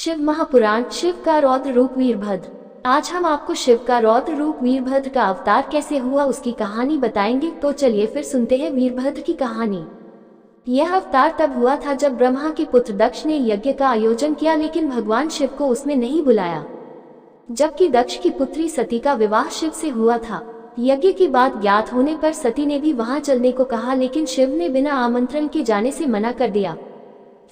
शिव महापुराण, शिव का रौद्र रूप वीरभद्र। आज हम आपको शिव का रौद्र रूप वीरभद्र का अवतार कैसे हुआ उसकी कहानी बताएंगे। तो चलिए फिर सुनते हैं वीरभद्र की कहानी। यह अवतार तब हुआ था जब ब्रह्मा के पुत्र दक्ष ने यज्ञ का आयोजन किया, लेकिन भगवान शिव को उसमें नहीं बुलाया। जबकि दक्ष की पुत्री सती का विवाह शिव से हुआ था। यज्ञ की बात ज्ञात होने पर सती ने भी वहां चलने को कहा, लेकिन शिव ने बिना आमंत्रण के जाने से मना कर दिया।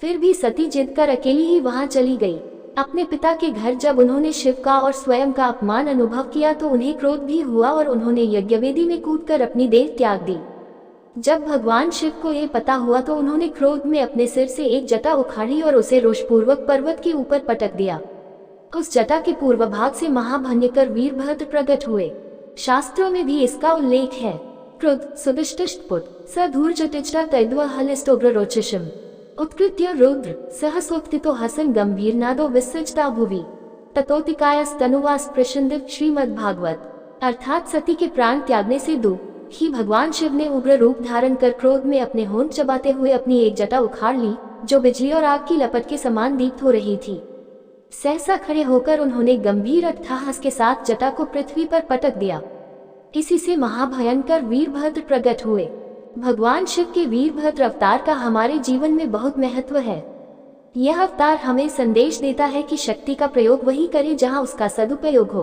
फिर भी सती जिद कर अकेली ही वहां चली गई। अपने पिता के घर जब उन्होंने शिव का और स्वयं का अपमान अनुभव किया तो उन्हें क्रोध भी हुआ और उन्होंने यज्ञवेदी में कूदकर अपनी देह त्याग दी। जब भगवान शिव को ये पता हुआ तो उन्होंने क्रोध में अपने सिर से एक जटा उखाड़ी और उसे रोषपूर्वक पर्वत के ऊपर पटक दिया। उस जटा के पूर्व भाग से महाभयंकर वीरभद्र प्रकट हुए। शास्त्रों में भी इसका उल्लेख है। क्रुद्ध सुदिष्टिष्टपुट सधूर्जटिष्टा तैद्वहलिष्टोग्र रोचिषम उत्कृत्य रुद्र सहसोक्तितो हसन गंभीर नादो विसृजता भुवि ततोतिकायस्तनुवास प्रशंदित श्रीमद्भागवत। अर्थात सती के प्राण त्यागने से दो ही भगवान शिव ने उग्र रूप धारण कर क्रोध में अपने होंठ चबाते हुए अपनी एक जटा उखाड़ ली, जो बिजली और आग की लपट के समान दीप्त हो रही थी। सहसा खड़े होकर उन्होंने गंभीर अट्टहास के साथ जटा को पृथ्वी पर पटक दिया। इसी से महाभयंकर वीरभद्र प्रकट हुए। भगवान शिव के वीरभद्र अवतार का हमारे जीवन में बहुत महत्व है। यह अवतार हमें संदेश देता है कि शक्ति का प्रयोग वही करें जहां उसका सदुपयोग हो।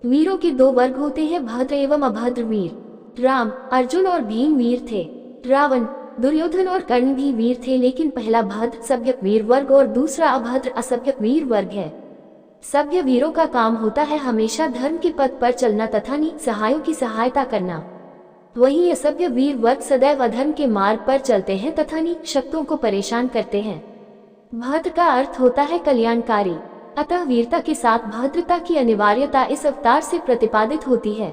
वीरों के दो वर्ग होते हैं, भद्र एवं अभद्र वीर। राम, अर्जुन और भीम वीर थे। रावण, दुर्योधन और कर्ण भी वीर थे, लेकिन पहला भद्र सभ्य वीर वर्ग और दूसरा अभद्र असभ्य वीर वर्ग है। सभ्य वीरों का काम होता है हमेशा धर्म के पथ पर चलना तथा नीच सहायों की सहायता करना। वहीं असभ्य वीर वर्ग सदैव अधर्म के मार्ग पर चलते हैं तथा नीच शक्तों को परेशान करते हैं। भद्र का अर्थ होता है कल्याणकारी, अतः वीरता के साथ भद्रता की अनिवार्यता इस अवतार से प्रतिपादित होती है।